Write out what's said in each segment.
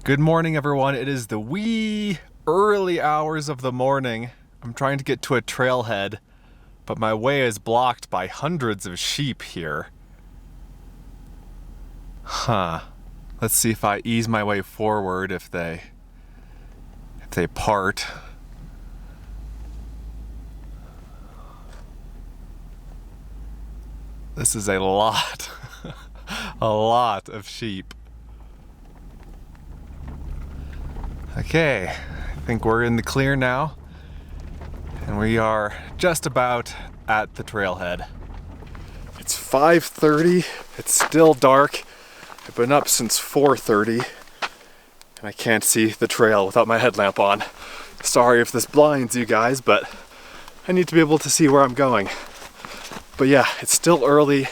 Good morning, everyone. It is the wee early hours of the morning. I'm trying to get to a trailhead, but my way is blocked by hundreds of sheep here. Let's see if I ease my way forward if they part. This is a lot, a lot of sheep. Okay, I think we're in the clear now, and we are just about at the trailhead. It's 5:30, it's still dark. I've been up since 4:30, and I can't see the trail without my headlamp on. Sorry if this blinds you guys, but I need to be able to see where I'm going. But yeah, it's still early.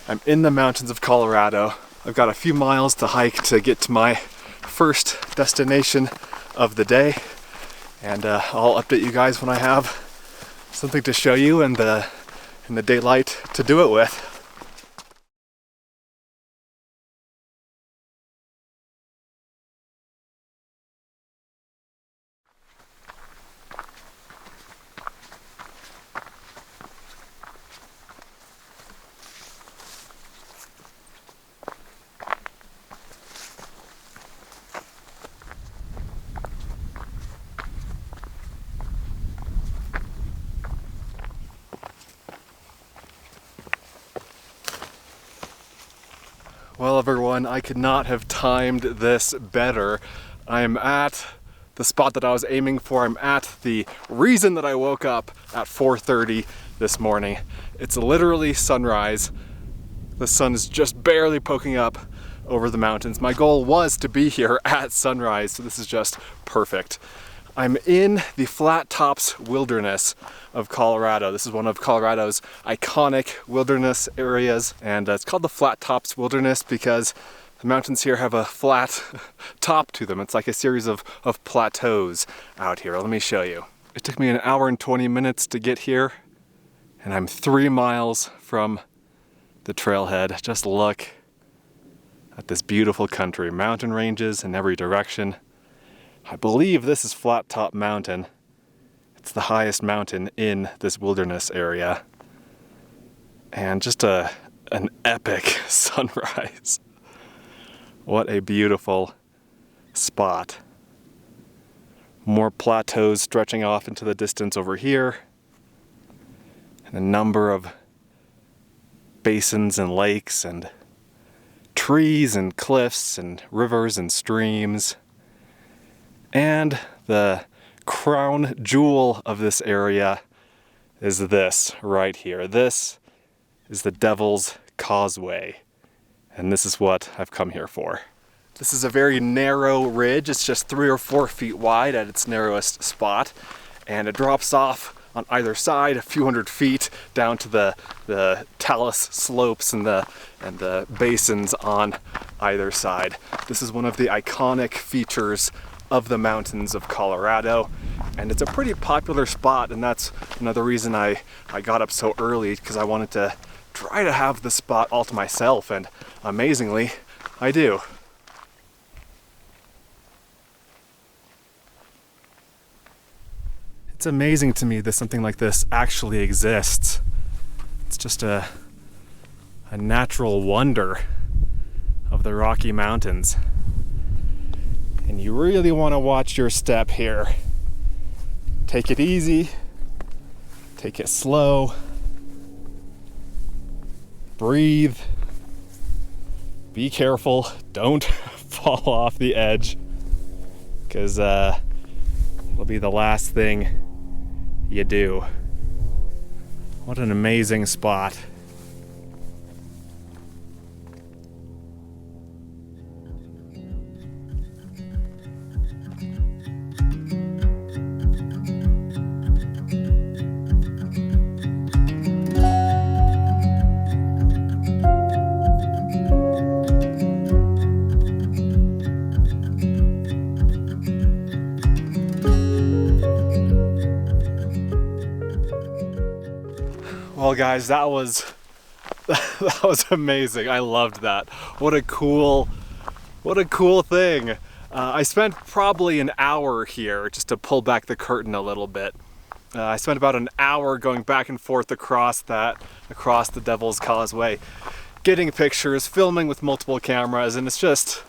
I'm in the mountains of Colorado. I've got a few miles to hike to get to my first destination of the day, and I'll update you guys when I have something to show you in the daylight to do it with. Well, everyone, I could not have timed this better. I'm at the spot that I was aiming for. I'm at the reason that I woke up at 4:30 this morning. It's literally sunrise. The sun is just barely poking up over the mountains. My goal was to be here at sunrise, so this is just perfect. I'm in the Flat Tops Wilderness of Colorado. This is one of Colorado's iconic wilderness areas, and it's called the Flat Tops Wilderness because the mountains here have a flat top to them. It's like a series of plateaus out here. Let me show you. It took me an hour and 20 minutes to get here, and I'm 3 miles from the trailhead. Just look at this beautiful country, mountain ranges in every direction. I believe this is Flat Top Mountain. It's the highest mountain in this wilderness area. And just an epic sunrise. What a beautiful spot. More plateaus stretching off into the distance over here. And a number of basins and lakes and trees and cliffs and rivers and streams. And the crown jewel of this area is this right here. This is the Devil's Causeway, and this is what I've come here for. This is a very narrow ridge. It's just 3 or 4 feet wide at its narrowest spot, and it drops off on either side a few hundred feet down to the talus slopes and the basins on either side. This is one of the iconic features of the mountains of Colorado, and it's a pretty popular spot, and that's another reason I got up so early, because I wanted to try to have the spot all to myself, and amazingly, I do. It's amazing to me that something like this actually exists. It's just a natural wonder of the Rocky Mountains. And you really want to watch your step here. Take it easy, take it slow, breathe, be careful, don't fall off the edge, because it'll be the last thing you do. What an amazing spot. Well, guys, that was amazing. I loved that. What a cool thing. I spent probably an hour here, just to pull back the curtain a little bit. I spent about an hour going back and forth across the Devil's Causeway, getting pictures, filming with multiple cameras, and it's just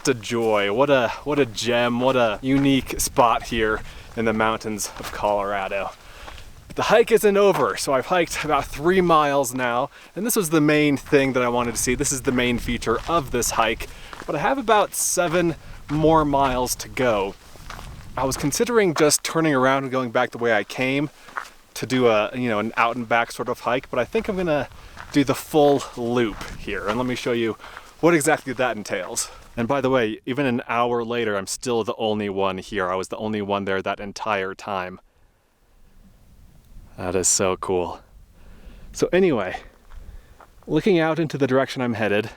a joy. What a gem, what a unique spot here in the mountains of Colorado. But the hike isn't over, so I've hiked about 3 miles now, and this was the main thing that I wanted to see. This is the main feature of this hike, but I have about 7 more miles to go. I was considering just turning around and going back the way I came to do an out and back sort of hike, but I think I'm gonna do the full loop here, and let me show you what exactly that entails. And by the way, even an hour later, I'm still the only one here. I was the only one there that entire time. That is so cool. So anyway, looking out into the direction I'm headed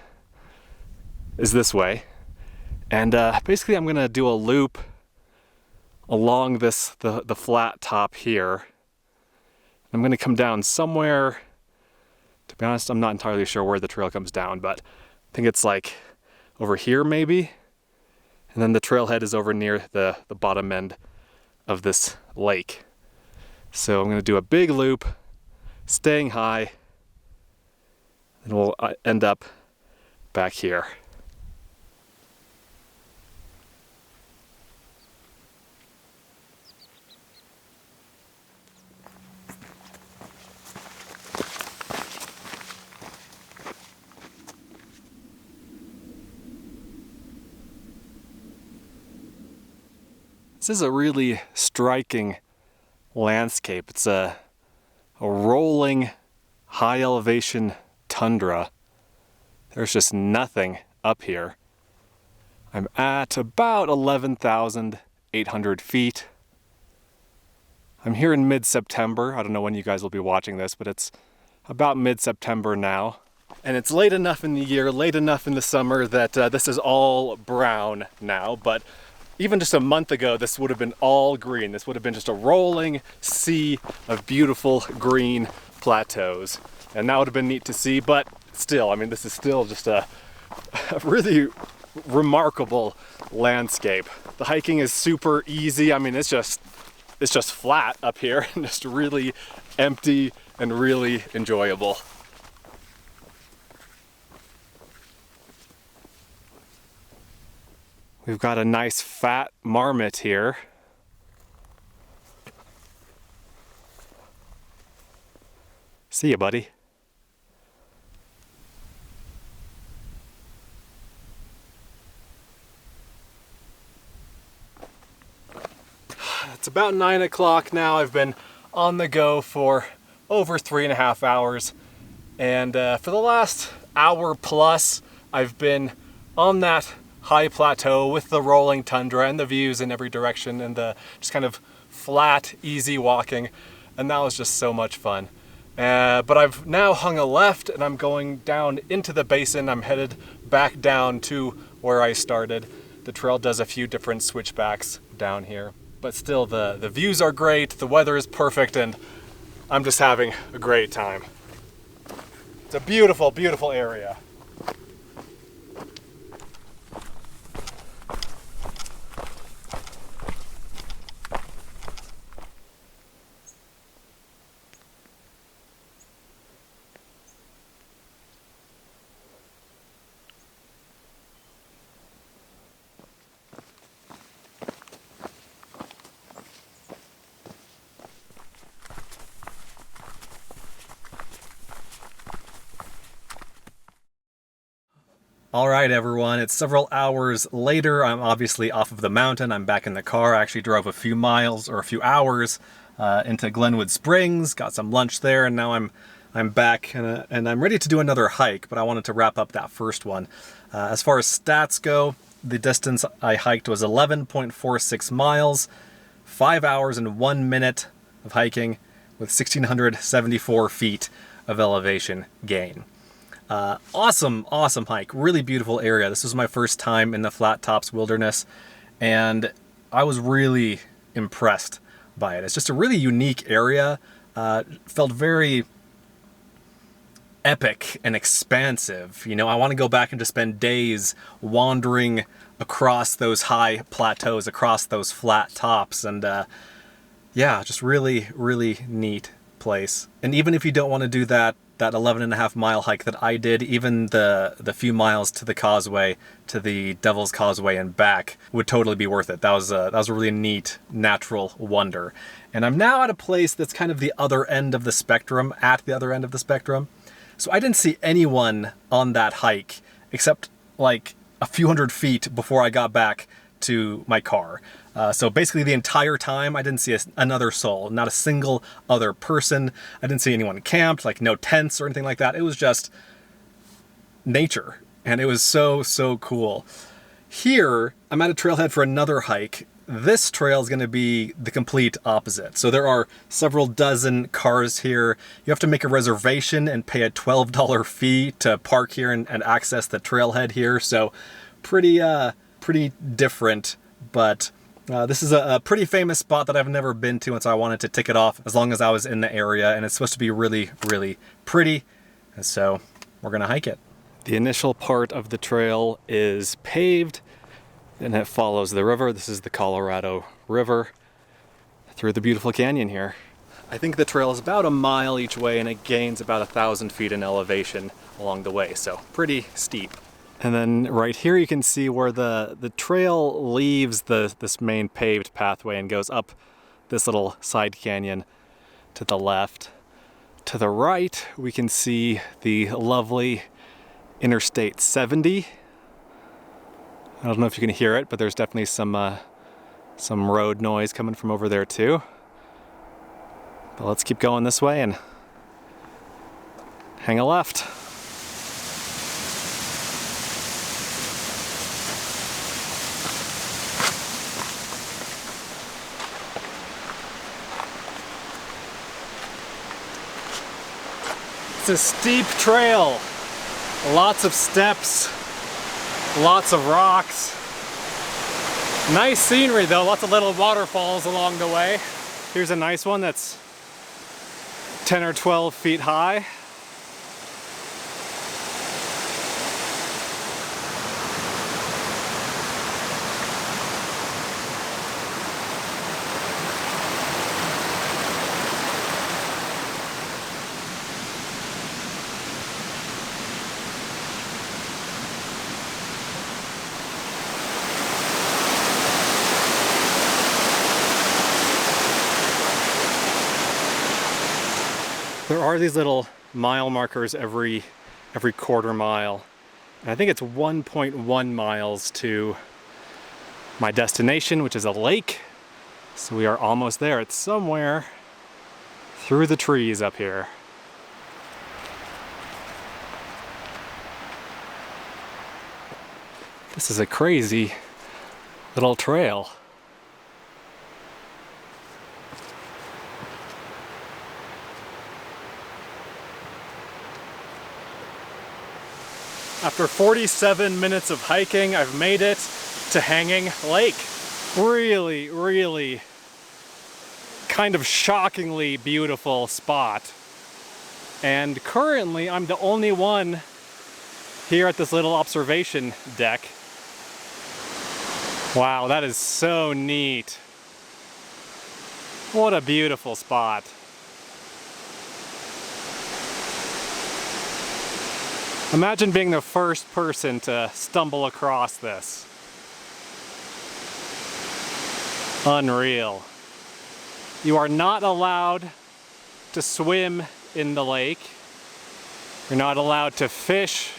is this way. And basically I'm gonna do a loop along the flat top here. I'm gonna come down somewhere. To be honest, I'm not entirely sure where the trail comes down, but I think it's like over here maybe. And then the trailhead is over near the bottom end of this lake. So I'm gonna do a big loop, staying high, and we'll end up back here. This is a really striking landscape. It's a rolling, high elevation tundra. There's just nothing up here. I'm at about 11,800 feet. I'm here in mid-September. I don't know when you guys will be watching this, but it's about mid-September now. And it's late enough in the year, late enough in the summer that this is all brown now, but even just a month ago, this would have been all green. This would have been just a rolling sea of beautiful green plateaus. And that would have been neat to see, but still, I mean, this is still just a really remarkable landscape. The hiking is super easy. I mean, it's just flat up here and just really empty and really enjoyable. We've got a nice fat marmot here. See ya, buddy. It's about 9 o'clock now. I've been on the go for over 3.5 hours. And for the last hour plus, I've been on that high plateau with the rolling tundra and the views in every direction and the just kind of flat, easy walking. And that was just so much fun. But I've now hung a left and I'm going down into the basin. I'm headed back down to where I started. The trail does a few different switchbacks down here. But still, the views are great, the weather is perfect, and I'm just having a great time. It's a beautiful, beautiful area. All right, everyone, it's several hours later. I'm obviously off of the mountain. I'm back in the car. I actually drove a few miles or a few hours into Glenwood Springs, got some lunch there, and now I'm back and I'm ready to do another hike, but I wanted to wrap up that first one. As far as stats go, the distance I hiked was 11.46 miles, 5 hours and 1 minute of hiking with 1,674 feet of elevation gain. Awesome hike, really beautiful area. This was my first time in the Flat Tops Wilderness, and I was really impressed by it. It's just a really unique area. Felt very epic and expansive. You know, I want to go back and just spend days wandering across those high plateaus, across those flat tops, and yeah, just really, really neat place. And even if you don't want to do that 11.5 mile hike that I did, even the few miles to the Causeway, to the Devil's Causeway and back, would totally be worth it. That was a really neat natural wonder. And I'm now at a place that's kind of the other end of the spectrum, at the other end of the spectrum. So I didn't see anyone on that hike except like a few hundred feet before I got back to my car. So basically the entire time I didn't see another soul, not a single other person. I didn't see anyone camped, like no tents or anything like that. It was just nature, and it was so, so cool. Here, I'm at a trailhead for another hike. This trail is going to be the complete opposite. So there are several dozen cars here. You have to make a reservation and pay a $12 fee to park here and access the trailhead here. So pretty different, but this is a pretty famous spot that I've never been to, and so I wanted to tick it off as long as I was in the area, and it's supposed to be really, really pretty, and so we're gonna hike it. The initial part of the trail is paved, and it follows the river. This is the Colorado River through the beautiful canyon here. I think the trail is about a mile each way, and it gains about 1,000 feet in elevation along the way, so pretty steep. And then right here you can see where the trail leaves this main paved pathway and goes up this little side canyon to the left. To the right we can see the lovely Interstate 70. I don't know if you can hear it, but there's definitely some road noise coming from over there too. But let's keep going this way and hang a left. It's a steep trail, lots of steps, lots of rocks. Nice scenery though, lots of little waterfalls along the way. Here's a nice one that's 10 or 12 feet high. There are these little mile markers every quarter mile. And I think it's 1.1 miles to my destination, which is a lake. So we are almost there. It's somewhere through the trees up here. This is a crazy little trail. After 47 minutes of hiking, I've made it to Hanging Lake. Really, really kind of shockingly beautiful spot. And currently, I'm the only one here at this little observation deck. Wow, that is so neat. What a beautiful spot. Imagine being the first person to stumble across this. Unreal. You are not allowed to swim in the lake. You're not allowed to fish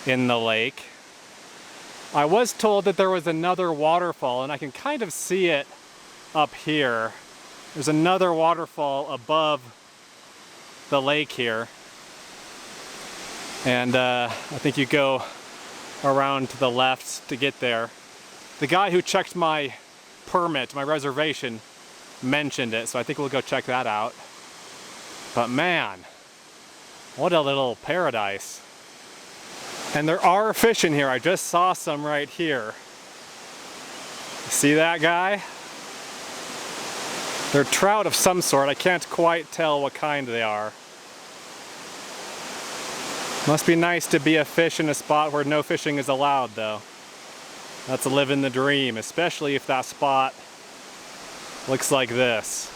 in the lake. I was told that there was another waterfall, and I can kind of see it up here. There's another waterfall above the lake here. And I think you go around to the left to get there. The guy who checked my permit, my reservation, mentioned it, so I think we'll go check that out. But man, what a little paradise. And there are fish in here. I just saw some right here. See that guy? They're trout of some sort. I can't quite tell what kind they are. Must be nice to be a fish in a spot where no fishing is allowed, though. That's living the dream, especially if that spot looks like this.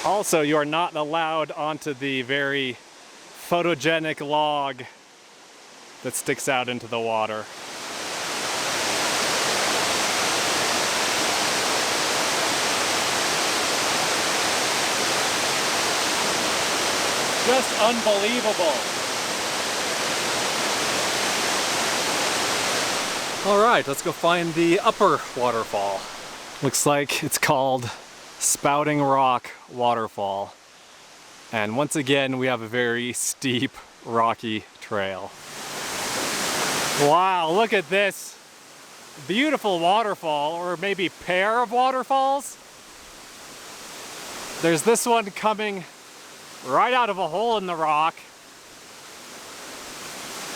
Also, you are not allowed onto the very photogenic log that sticks out into the water. Just unbelievable. All right, let's go find the upper waterfall. Looks like it's called Spouting Rock waterfall. And once again, we have a very steep, rocky trail. Wow, look at this beautiful waterfall, or maybe pair of waterfalls. There's this one coming right out of a hole in the rock,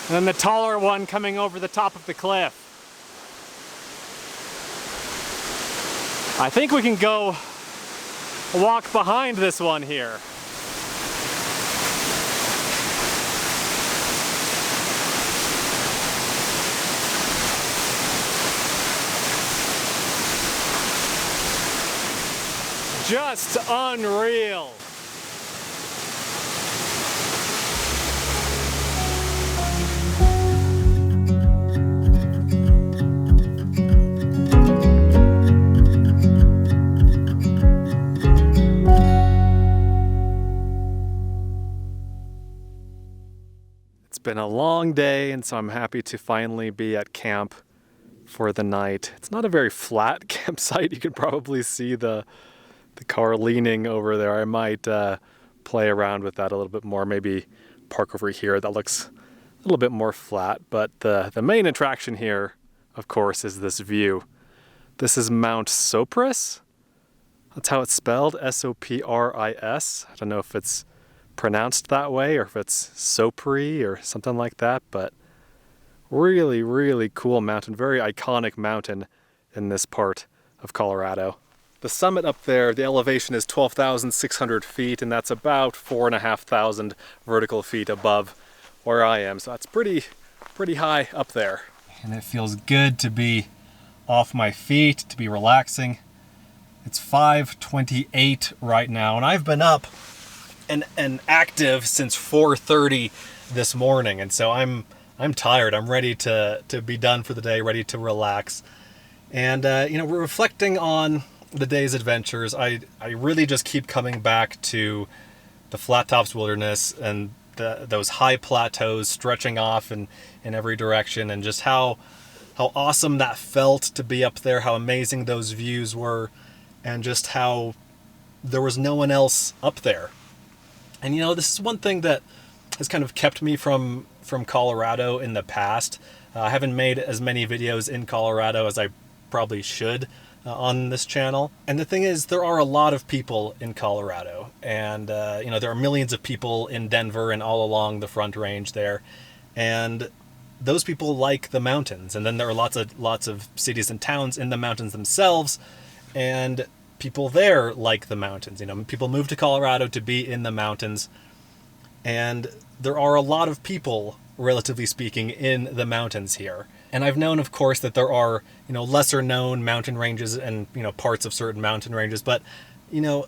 and then the taller one coming over the top of the cliff. I think we can go walk behind this one here. Just unreal. It's been a long day, and so I'm happy to finally be at camp for the night. It's not a very flat campsite. You can probably see the car leaning over there. I might play around with that a little bit more, maybe park over here. That looks a little bit more flat, but the main attraction here, of course, is this view. This is Mount Sopris. That's how it's spelled, S-O-P-R-I-S. I don't know if it's pronounced that way or if it's Sopri or something like that, but really, really cool mountain, very iconic mountain in this part of Colorado. The summit up there, the elevation is 12,600 feet, and that's about 4,500 vertical feet above where I am. So that's pretty high up there. And it feels good to be off my feet, to be relaxing. It's 5:28 right now, and I've been up and active since 4:30 this morning, and so I'm tired. I'm ready to be done for the day, ready to relax. And we're reflecting on the day's adventures. I really just keep coming back to the Flat Tops Wilderness and those high plateaus stretching off in every direction, and just how awesome that felt to be up there, how amazing those views were, and just how there was no one else up there. And this is one thing that has kind of kept me from Colorado in the past. I haven't made as many videos in Colorado as I probably should on this channel. And the thing is, there are a lot of people in Colorado, and there are millions of people in Denver and all along the Front Range there, and those people like the mountains. And then there are lots of cities and towns in the mountains themselves, and people there like the mountains. People move to Colorado to be in the mountains, and there are a lot of people, relatively speaking, in the mountains here. And I've known, of course, that there are, lesser known mountain ranges and, parts of certain mountain ranges. But,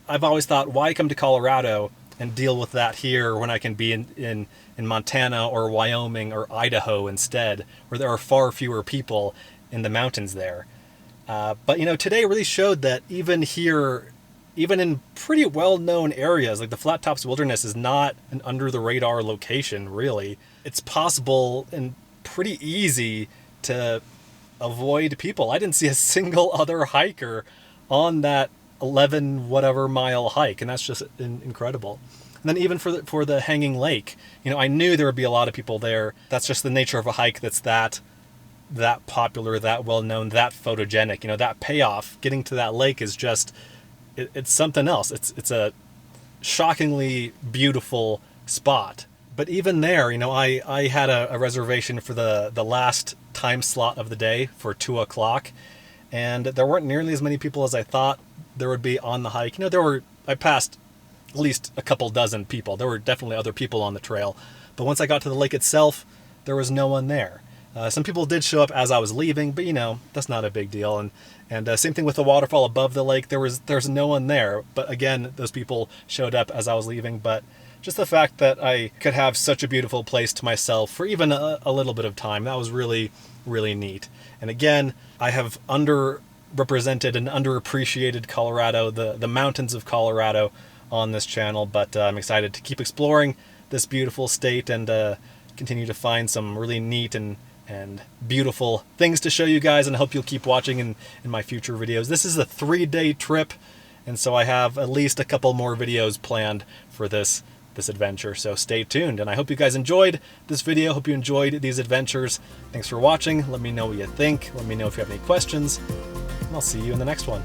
I've always thought, why come to Colorado and deal with that here when I can be in Montana or Wyoming or Idaho instead, where there are far fewer people in the mountains there. But today really showed that even here, even in pretty well-known areas, like the Flat Tops Wilderness is not an under-the-radar location, really. It's possible and pretty easy to avoid people. I didn't see a single other hiker on that 11 whatever mile hike, and that's just incredible. And then even for the Hanging Lake, I knew there would be a lot of people there. That's just the nature of a hike that's that popular, that well-known, that photogenic. That payoff, getting to that lake is just, it's something else. It's a shockingly beautiful spot. But even there, I had a reservation for the last time slot of the day for 2 o'clock, and there weren't nearly as many people as I thought there would be on the hike. You know, I passed at least a couple dozen people. There were definitely other people on the trail. But once I got to the lake itself, there was no one there. Some people did show up as I was leaving, but you know, that's not a big deal. And same thing with the waterfall above the lake. There's no one there. But again, those people showed up as I was leaving. But just the fact that I could have such a beautiful place to myself for even a little bit of time, that was really, really neat. And again, I have underrepresented and underappreciated Colorado, the mountains of Colorado on this channel, but I'm excited to keep exploring this beautiful state and continue to find some really neat and beautiful things to show you guys, and I hope you'll keep watching in my future videos. This is a 3-day trip, and so I have at least a couple more videos planned for this adventure, so stay tuned. And I hope you guys enjoyed this video. Hope you enjoyed these adventures. Thanks for watching. Let me know what you think. Let me know if you have any questions, and I'll see you in the next one.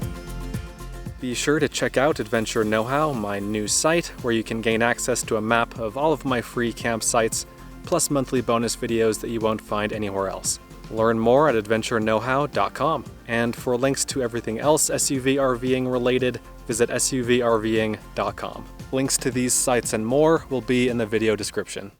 Be sure to check out Adventure Know-How, my new site, where you can gain access to a map of all of my free campsites, plus monthly bonus videos that you won't find anywhere else. Learn more at adventureknowhow.com. And for links to everything else SUV RVing related, visit suvrving.com. Links to these sites and more will be in the video description.